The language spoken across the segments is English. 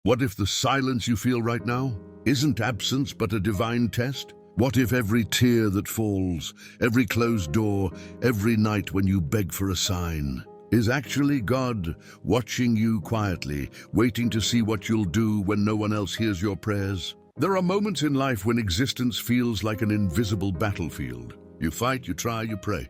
What if the silence you feel right now isn't absence but a divine test? What if every tear that falls, every closed door, every night when you beg for a sign, is actually God watching you quietly, waiting to see what you'll do when no one else hears your prayers? There are moments in life when existence feels like an invisible battlefield. You fight, you try, you pray,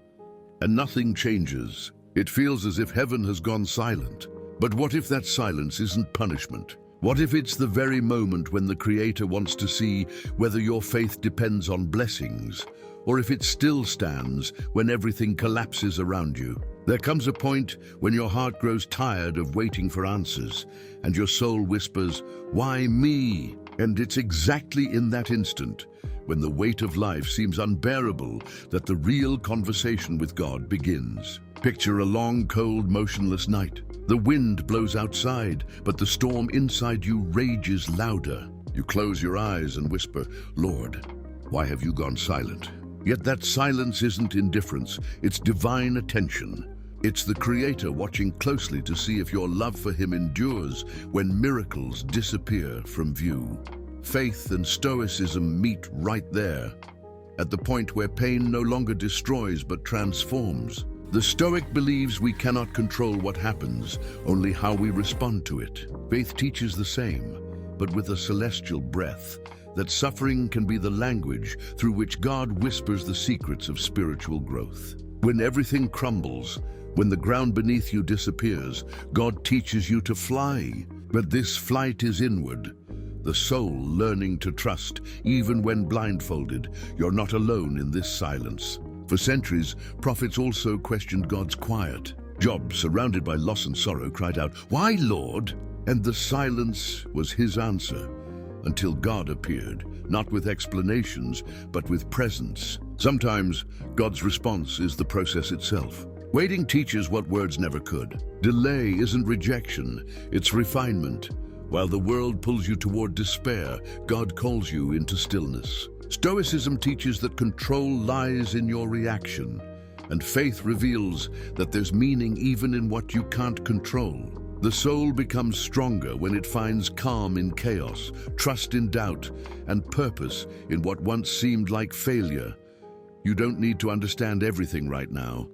and nothing changes. It feels as if heaven has gone silent. But what if that silence isn't punishment? What if it's the very moment when the Creator wants to see whether your faith depends on blessings, or if it still stands when everything collapses around you? There comes a point when your heart grows tired of waiting for answers, and your soul whispers, "Why me?" And it's exactly in that instant, when the weight of life seems unbearable, that the real conversation with God begins. Picture a long, cold, motionless night. The wind blows outside, but the storm inside you rages louder. You close your eyes and whisper, "Lord, why have you gone silent?" Yet that silence isn't indifference, it's divine attention. It's the Creator watching closely to see if your love for Him endures when miracles disappear from view. Faith and Stoicism meet right there, at the point where pain no longer destroys but transforms. The Stoic believes we cannot control what happens, only how we respond to it. Faith teaches the same, but with a celestial breath, that suffering can be the language through which God whispers the secrets of spiritual growth. When everything crumbles, when the ground beneath you disappears, God teaches you to fly. But this flight is inward, the soul learning to trust, even when blindfolded. You're not alone in this silence. For centuries, prophets also questioned God's quiet. Job, surrounded by loss and sorrow, cried out, "Why, Lord?" And the silence was his answer, until God appeared, not with explanations, but with presence. Sometimes God's response is the process itself. Waiting teaches what words never could. Delay isn't rejection, it's refinement. While the world pulls you toward despair, God calls you into stillness. Stoicism teaches that control lies in your reaction, and faith reveals that there's meaning even in what you can't control. The soul becomes stronger when it finds calm in chaos, trust in doubt, and purpose in what once seemed like failure. You don't need to understand everything right now.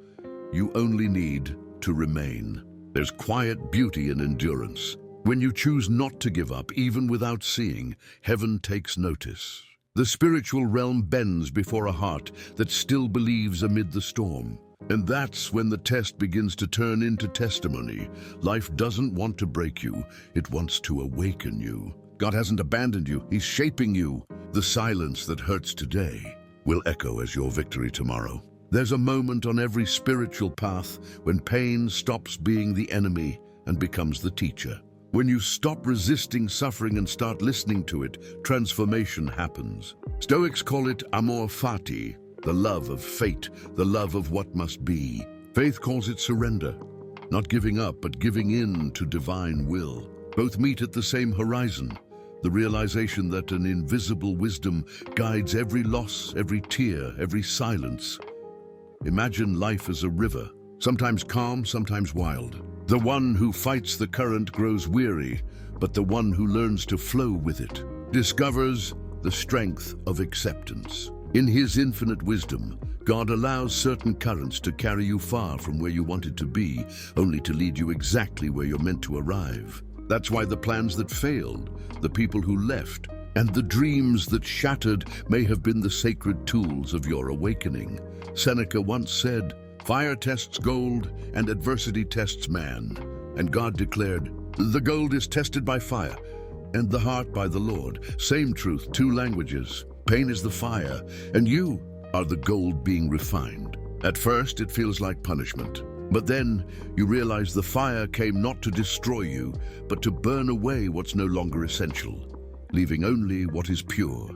You only need to remain. There's quiet beauty in endurance. When you choose not to give up, even without seeing, heaven takes notice. The spiritual realm bends before a heart that still believes amid the storm. And that's when the test begins to turn into testimony. Life doesn't want to break you, it wants to awaken you. God hasn't abandoned you, He's shaping you. The silence that hurts today will echo as your victory tomorrow. There's a moment on every spiritual path when pain stops being the enemy and becomes the teacher. When you stop resisting suffering and start listening to it, transformation happens. Stoics call it amor fati, the love of fate, the love of what must be. Faith calls it surrender, not giving up, but giving in to divine will. Both meet at the same horizon, the realization that an invisible wisdom guides every loss, every tear, every silence. Imagine life as a river, sometimes calm, sometimes wild. The one who fights the current grows weary, but the one who learns to flow with it discovers the strength of acceptance. In His infinite wisdom, God allows certain currents to carry you far from where you wanted to be, only to lead you exactly where you're meant to arrive. That's why the plans that failed, the people who left, and the dreams that shattered may have been the sacred tools of your awakening. Seneca once said, "Fire tests gold, and adversity tests man." And God declared, "The gold is tested by fire, and the heart by the Lord." Same truth, two languages. Pain is the fire, and you are the gold being refined. At first, it feels like punishment. But then, you realize the fire came not to destroy you, but to burn away what's no longer essential, leaving only what is pure.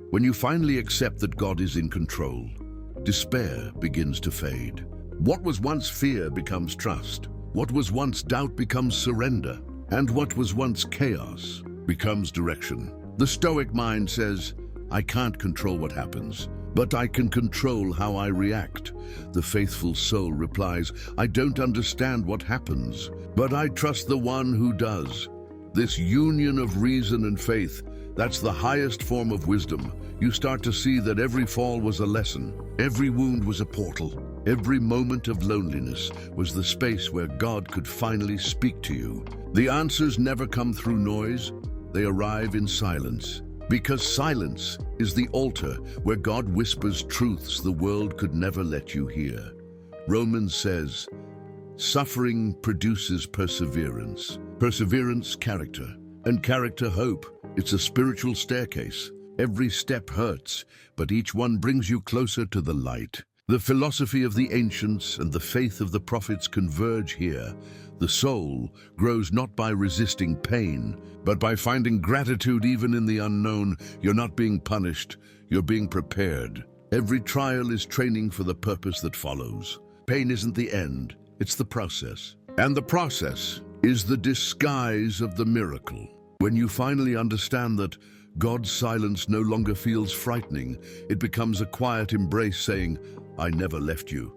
When you finally accept that God is in control, despair begins to fade. What was once fear becomes trust. What was once doubt becomes surrender. And what was once chaos becomes direction. The Stoic mind says, "I can't control what happens, but I can control how I react." The faithful soul replies, "I don't understand what happens, but I trust the one who does." This union of reason and faith, that's the highest form of wisdom. You start to see that every fall was a lesson, every wound was a portal, every moment of loneliness was the space where God could finally speak to you. The answers never come through noise, they arrive in silence. Because silence is the altar where God whispers truths the world could never let you hear. Romans says, suffering produces perseverance. Perseverance, character. And character, hope. It's a spiritual staircase. Every step hurts, but each one brings you closer to the light. The philosophy of the ancients and the faith of the prophets converge here. The soul grows not by resisting pain, but by finding gratitude even in the unknown. You're not being punished, you're being prepared. Every trial is training for the purpose that follows. Pain isn't the end, it's the process. And the process is the disguise of the miracle. When you finally understand that God's silence no longer feels frightening, it becomes a quiet embrace saying, I never left you.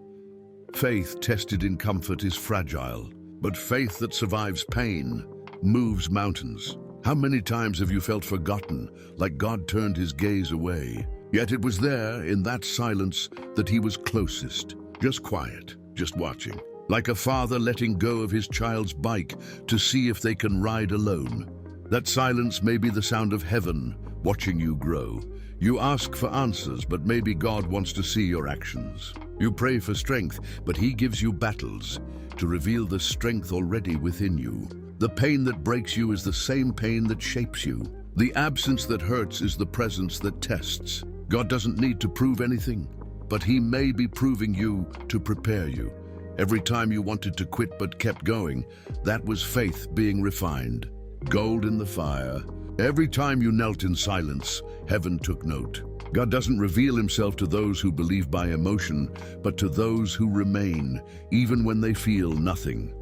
Faith tested in comfort is fragile, but faith that survives pain moves mountains. How many times have you felt forgotten, like God turned his gaze away? Yet it was there, in that silence, that he was closest. Just quiet, just watching. Like a father letting go of his child's bike to see if they can ride alone. That silence may be the sound of heaven watching you grow. You ask for answers, but maybe God wants to see your actions. You pray for strength, but he gives you battles to reveal the strength already within you. The pain that breaks you is the same pain that shapes you. The absence that hurts is the presence that tests. God doesn't need to prove anything, but he may be proving you to prepare you. Every time you wanted to quit but kept going, that was faith being refined. Gold in the fire. Every time you knelt in silence, heaven took note. God doesn't reveal himself to those who believe by emotion, but to those who remain, even when they feel nothing.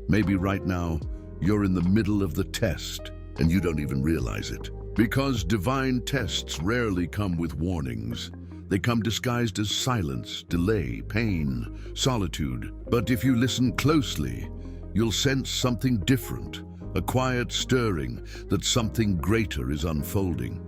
Maybe right now, you're in the middle of the test, and you don't even realize it. Because divine tests rarely come with warnings. They come disguised as silence, delay, pain, solitude. But if you listen closely, you'll sense something different, a quiet stirring that something greater is unfolding.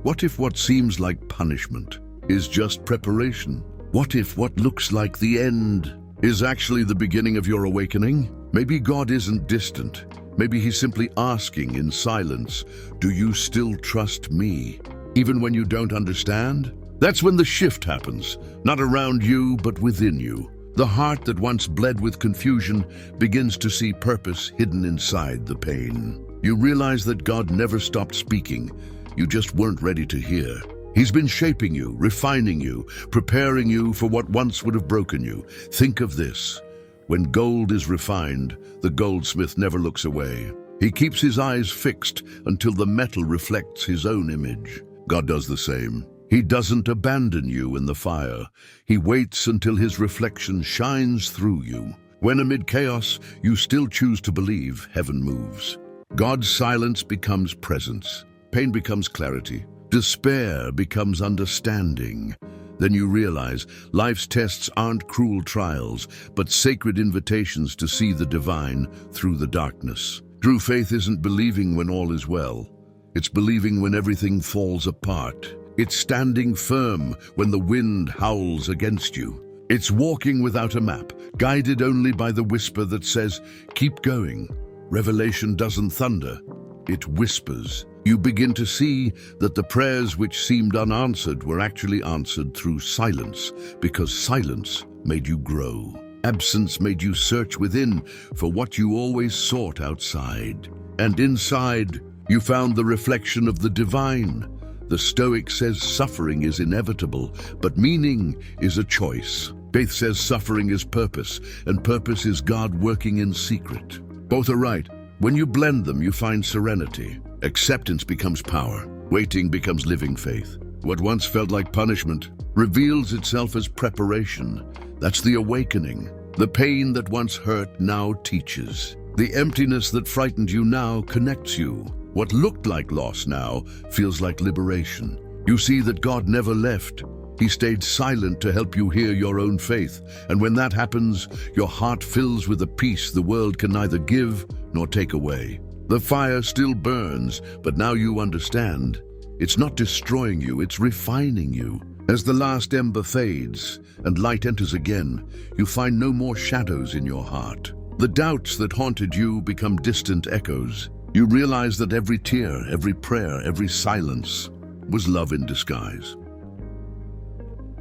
What if what seems like punishment is just preparation? What if what looks like the end is actually the beginning of your awakening? Maybe God isn't distant. Maybe he's simply asking in silence, do you still trust me? Even when you don't understand? That's when the shift happens, not around you, but within you. The heart that once bled with confusion begins to see purpose hidden inside the pain. You realize that God never stopped speaking. You just weren't ready to hear. He's been shaping you, refining you, preparing you for what once would have broken you. Think of this. When gold is refined, the goldsmith never looks away. He keeps his eyes fixed until the metal reflects his own image. God does the same. He doesn't abandon you in the fire. He waits until his reflection shines through you. When amid chaos, you still choose to believe, heaven moves. God's silence becomes presence. Pain becomes clarity. Despair becomes understanding. Then you realize life's tests aren't cruel trials, but sacred invitations to see the divine through the darkness. True faith isn't believing when all is well. It's believing when everything falls apart. It's standing firm when the wind howls against you. It's walking without a map, guided only by the whisper that says, keep going. Revelation doesn't thunder, it whispers. You begin to see that the prayers which seemed unanswered were actually answered through silence, because silence made you grow. Absence made you search within for what you always sought outside. And inside, you found the reflection of the divine. The Stoic says suffering is inevitable, but meaning is a choice. Faith says suffering is purpose, and purpose is God working in secret. Both are right. When you blend them, you find serenity. Acceptance becomes power. Waiting becomes living faith. What once felt like punishment reveals itself as preparation. That's the awakening. The pain that once hurt now teaches. The emptiness that frightened you now connects you. What looked like loss now feels like liberation. You see that God never left. He stayed silent to help you hear your own faith. And when that happens, your heart fills with a peace the world can neither give nor take away. The fire still burns, but now you understand. It's not destroying you, it's refining you. As the last ember fades and light enters again, you find no more shadows in your heart. The doubts that haunted you become distant echoes. You realize that every tear, every prayer, every silence was love in disguise.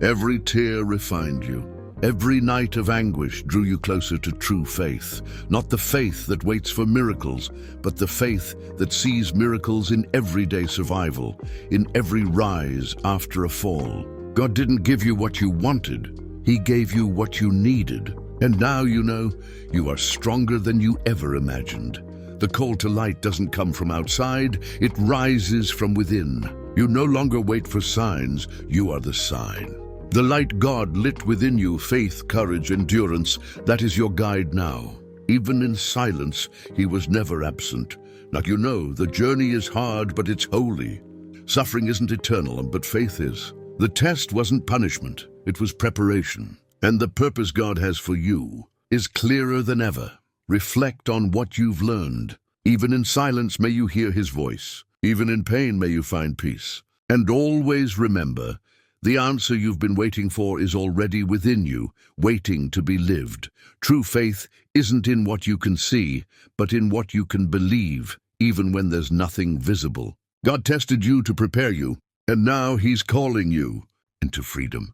Every tear refined you. Every night of anguish drew you closer to true faith. Not the faith that waits for miracles, but the faith that sees miracles in everyday survival, in every rise after a fall. God didn't give you what you wanted. He gave you what you needed. And now you know you are stronger than you ever imagined. The call to light doesn't come from outside, it rises from within. You no longer wait for signs, you are the sign. The light God lit within you, faith, courage, endurance, that is your guide now. Even in silence, He was never absent. Now you know the journey is hard, but it's holy. Suffering isn't eternal, but faith is. The test wasn't punishment, it was preparation. And the purpose God has for you is clearer than ever. Reflect on what you've learned. Even in silence may you hear His voice. Even in pain may you find peace. And always remember, the answer you've been waiting for is already within you, waiting to be lived. True faith isn't in what you can see, but in what you can believe, even when there's nothing visible. God tested you to prepare you, and now He's calling you into freedom.